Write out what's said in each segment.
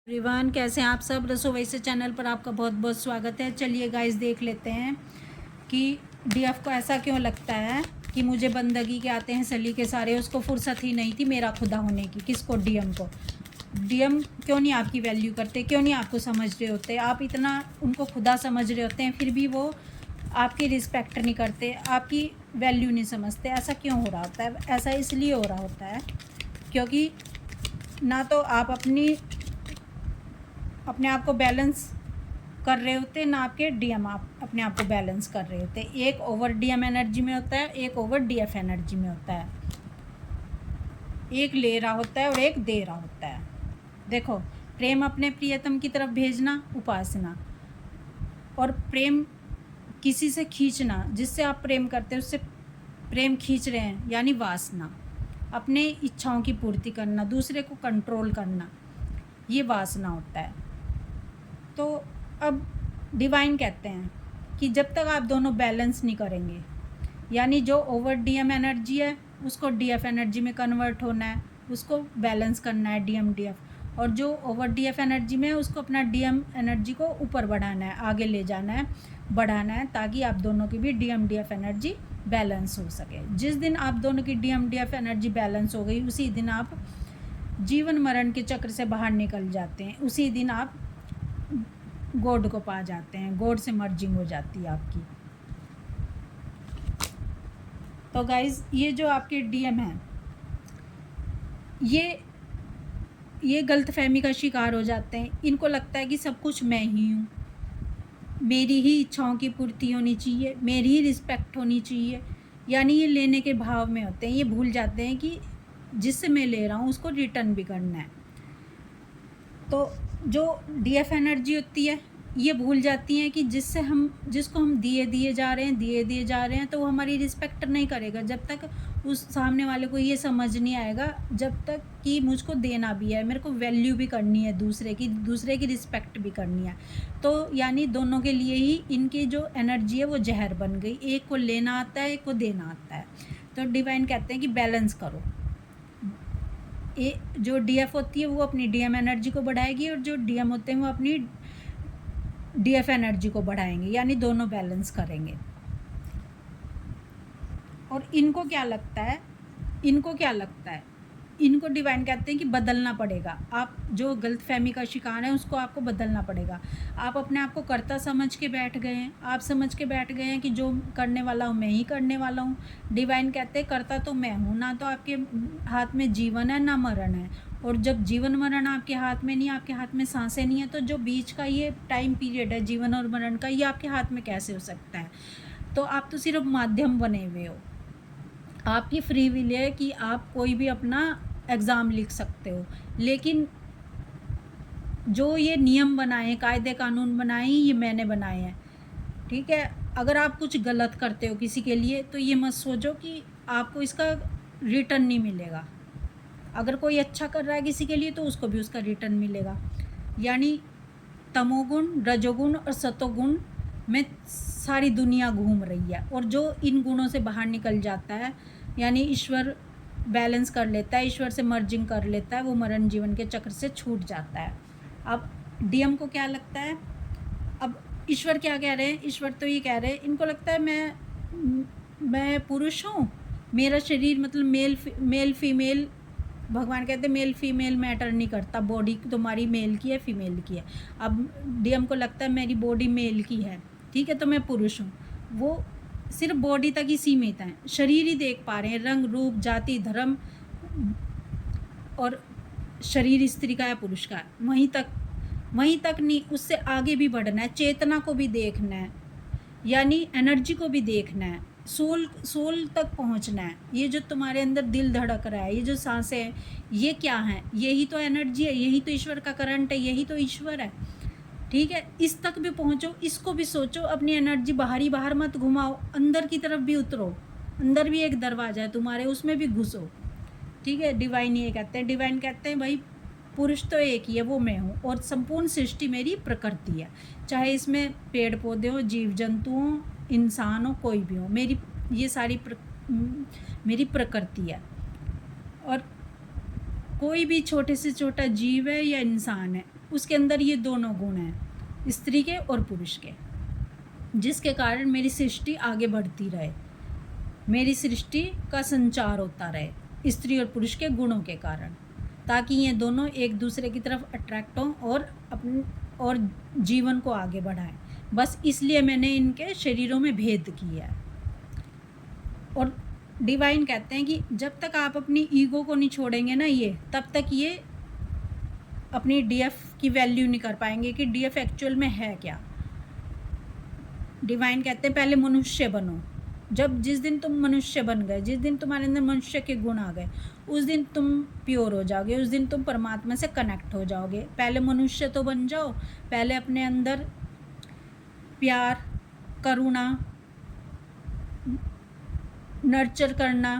Everyone, कैसे हैं आप सब। रसोई से चैनल पर आपका बहुत बहुत स्वागत है। चलिए गाइस, देख लेते हैं कि डीएफ को ऐसा क्यों लगता है कि मुझे बंदगी के आते हैं सलीके सारे, उसको फुर्सत ही नहीं थी मेरा खुदा होने की। किसको? डीएम को। डीएम क्यों नहीं आपकी वैल्यू करते, क्यों नहीं आपको समझ रहे होते। आप इतना उनको खुदा समझ रहे होते हैं, फिर भी वो आपकी रिस्पेक्ट नहीं करते, आपकी वैल्यू नहीं समझते। ऐसा क्यों हो रहा होता है? ऐसा इसलिए हो रहा होता है क्योंकि ना तो आप अपने आप को बैलेंस कर रहे होते, ना आपके डीएम आप अपने आप को बैलेंस कर रहे होते। एक ओवर डीएम एनर्जी में होता है, एक ओवर डीएफ एनर्जी में होता है। एक ले रहा होता है और एक दे रहा होता है। देखो, प्रेम अपने प्रियतम की तरफ भेजना उपासना, और प्रेम किसी से खींचना, जिससे आप प्रेम करते हैं उससे प्रेम खींच रहे हैं, यानी वासना। अपने इच्छाओं की पूर्ति करना, दूसरे को कंट्रोल करना, ये वासना होता है। तो अब डिवाइन कहते हैं कि जब तक आप दोनों बैलेंस नहीं करेंगे, यानी जो ओवर डीएम एनर्जी है उसको डीएफ एनर्जी में कन्वर्ट होना है, उसको बैलेंस करना है डीएम डीएफ, और जो ओवर डीएफ एनर्जी में है उसको अपना डीएम एनर्जी को ऊपर बढ़ाना है, आगे ले जाना है, बढ़ाना है, ताकि आप दोनों की भी डीएम डीएफ एनर्जी बैलेंस हो सके। जिस दिन आप दोनों की डीएम डीएफ एनर्जी बैलेंस हो गई, उसी दिन आप जीवन मरण के चक्र से बाहर निकल जाते हैं, उसी दिन आप गॉड को पा जाते हैं, गॉड से मर्जिंग हो जाती है आपकी। तो गाइज, ये जो आपके डीएम हैं, ये गलतफहमी का शिकार हो जाते हैं। इनको लगता है कि सब कुछ मैं ही हूँ, मेरी ही इच्छाओं की पूर्ति होनी चाहिए, मेरी ही रिस्पेक्ट होनी चाहिए, यानी ये लेने के भाव में होते हैं। ये भूल जाते हैं कि जिससे मैं ले रहा हूँ उसको रिटर्न भी करना है। तो जो डीएफ एनर्जी होती है, ये भूल जाती हैं कि जिसको हम दिए जा रहे हैं, तो वो हमारी रिस्पेक्ट नहीं करेगा जब तक उस सामने वाले को ये समझ नहीं आएगा, जब तक कि मुझको देना भी है, मेरे को वैल्यू भी करनी है, दूसरे की रिस्पेक्ट भी करनी है। तो यानी दोनों के लिए ही इनकी जो एनर्जी है वो जहर बन गई। एक को लेना आता है, एक को देना आता है। तो डिवाइन कहते हैं कि बैलेंस करो। जो डीएफ होती है वो अपनी डीएम एनर्जी को बढ़ाएगी, और जो डीएम होते हैं वो अपनी डीएफ एनर्जी को बढ़ाएंगे, यानी दोनों बैलेंस करेंगे। और इनको क्या लगता है, इनको डिवाइन कहते हैं कि बदलना पड़ेगा। आप जो गलतफहमी का शिकार है उसको आपको बदलना पड़ेगा। आप अपने आप को कर्ता समझ के बैठ गए हैं, आप समझ के बैठ गए हैं कि जो करने वाला हूँ मैं ही करने वाला हूँ। डिवाइन कहते हैं कर्ता तो मैं हूँ, ना तो आपके हाथ में जीवन है ना मरण है। और जब जीवन मरण आपके हाथ में नहीं, आपके हाथ में सांसें नहीं है, तो जो बीच का ये टाइम पीरियड है जीवन और मरण का, ये आपके हाथ में कैसे हो सकता है? तो आप तो सिर्फ माध्यम बने हुए हो। आपकी फ्री विल है कि आप कोई भी अपना एग्ज़ाम लिख सकते हो, लेकिन जो ये नियम बनाए, कायदे कानून बनाए, ये मैंने बनाए हैं। ठीक है, अगर आप कुछ गलत करते हो किसी के लिए, तो ये मत सोचो कि आपको इसका रिटर्न नहीं मिलेगा। अगर कोई अच्छा कर रहा है किसी के लिए, तो उसको भी उसका रिटर्न मिलेगा। यानी तमोगुण, रजोगुण और सतोगुण में सारी दुनिया घूम रही है, और जो इन गुणों से बाहर निकल जाता है, यानी ईश्वर बैलेंस कर लेता है, ईश्वर से मर्जिंग कर लेता है, वो मरण जीवन के चक्र से छूट जाता है। अब डीएम को क्या लगता है? अब ईश्वर क्या कह रहे हैं? ईश्वर तो ये कह रहे हैं, इनको लगता है मैं पुरुष हूँ, मेरा शरीर मतलब मेल फीमेल, भगवान कहते हैं मेल फीमेल मैटर नहीं करता, बॉडी तुम्हारी मेल की है फीमेल की है। अब डीएम को लगता है मेरी बॉडी मेल की है, ठीक है, तो मैं पुरुष हूँ। वो सिर्फ बॉडी तक ही सीमित हैं, शरीर ही देख पा रहे हैं, रंग रूप जाति धर्म, और शरीर स्त्री का है पुरुष का है, वहीं तक नहीं, उससे आगे भी बढ़ना है, चेतना को भी देखना है, यानी एनर्जी को भी देखना है, सोल तक पहुंचना है। ये जो तुम्हारे अंदर दिल धड़क रहा है, ये जो सांसें हैं, ये क्या हैं? यही तो एनर्जी है, यही तो ईश्वर का करंट है, यही तो ईश्वर है। ठीक है, इस तक भी पहुंचो, इसको भी सोचो, अपनी एनर्जी बाहर मत घुमाओ, अंदर की तरफ भी उतरो। अंदर भी एक दरवाज़ा है तुम्हारे, उसमें भी घुसो। ठीक है, डिवाइन ये कहते हैं, डिवाइन कहते हैं भाई पुरुष तो एक ही है, वो मैं हूँ, और संपूर्ण सृष्टि मेरी प्रकृति है। चाहे इसमें पेड़ पौधे हो, जीव जंतु हो, इंसान हो, कोई भी हो, ये सारी मेरी प्रकृति है। और कोई भी छोटे से छोटा जीव है या इंसान है, उसके अंदर ये दोनों गुण हैं, स्त्री के और पुरुष के, जिसके कारण मेरी सृष्टि आगे बढ़ती रहे, मेरी सृष्टि का संचार होता रहे स्त्री और पुरुष के गुणों के कारण, ताकि ये दोनों एक दूसरे की तरफ अट्रैक्ट हों और जीवन को आगे बढ़ाएं। बस इसलिए मैंने इनके शरीरों में भेद किया है। और डिवाइन कहते हैं कि जब तक आप अपनी ईगो को नहीं छोड़ेंगे ना, तब तक ये अपनी डीएफ की वैल्यू नहीं कर पाएंगे कि डीएफ एक्चुअल में है क्या। डिवाइन कहते हैं पहले मनुष्य बनो। जिस दिन तुम मनुष्य बन गए, जिस दिन तुम्हारे अंदर मनुष्य के गुण आ गए, उस दिन तुम प्योर हो जाओगे, उस दिन तुम परमात्मा से कनेक्ट हो जाओगे। पहले मनुष्य तो बन जाओ, पहले अपने अंदर प्यार, करुणा, नर्चर करना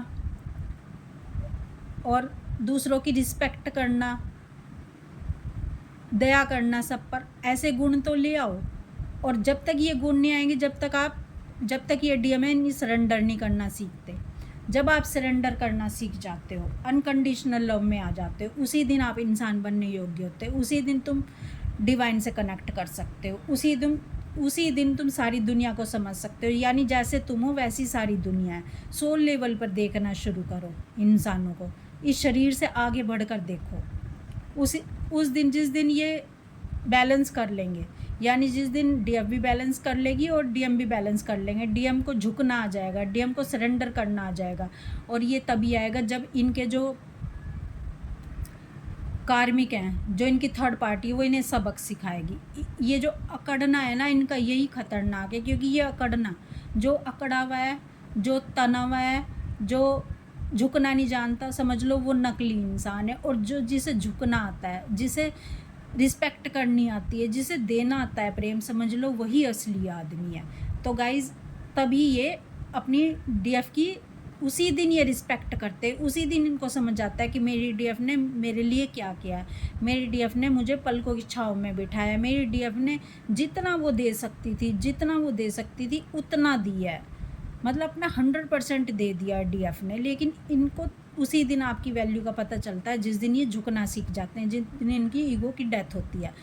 और दूसरों की रिस्पेक्ट करना, दया करना सब पर, ऐसे गुण तो ले आओ। और जब तक ये गुण नहीं आएंगे, जब तक ये डीएमएन सरेंडर नहीं करना सीखते। जब आप सरेंडर करना सीख जाते हो, अनकंडीशनल लव में आ जाते हो, उसी दिन आप इंसान बनने योग्य होते हो। उसी दिन तुम डिवाइन से कनेक्ट कर सकते हो। उसी दिन तुम सारी दुनिया को समझ सकते हो। यानी जैसे तुम हो वैसी सारी दुनिया है। सोल लेवल पर देखना शुरू करो इंसानों को, इस शरीर से आगे बढ़कर देखो। उस दिन, जिस दिन ये बैलेंस कर लेंगे, यानी जिस दिन डीएफ भी बैलेंस कर लेगी और डीएम भी बैलेंस कर लेंगे, डीएम को झुकना आ जाएगा, डीएम को सरेंडर करना आ जाएगा। और ये तभी आएगा जब इनके जो कार्मिक हैं, जो इनकी थर्ड पार्टी है, वो इन्हें सबक सिखाएगी। ये जो अकड़ना है ना, इनका यही खतरनाक है, क्योंकि ये अकड़ना, जो अकड़ा हुआ है, जो तना हुआ है, जो झुकना नहीं जानता, समझ लो वो नकली इंसान है। और जिसे झुकना आता है, जिसे रिस्पेक्ट करनी आती है, जिसे देना आता है प्रेम, समझ लो वही असली आदमी है। तो गाइज़, तभी ये अपनी डीएफ की उसी दिन ये रिस्पेक्ट करते, उसी दिन इनको समझ आता है कि मेरी डीएफ ने मेरे लिए क्या किया है। मेरी डीएफ ने मुझे पलकों की छाँव में बिठाया। मेरी डीएफ ने जितना वो दे सकती थी उतना दिया है, मतलब अपना 100% दे दिया डीएफ ने। लेकिन इनको उसी दिन आपकी वैल्यू का पता चलता है जिस दिन ये झुकना सीख जाते हैं, जिस दिन इनकी ईगो की डेथ होती है।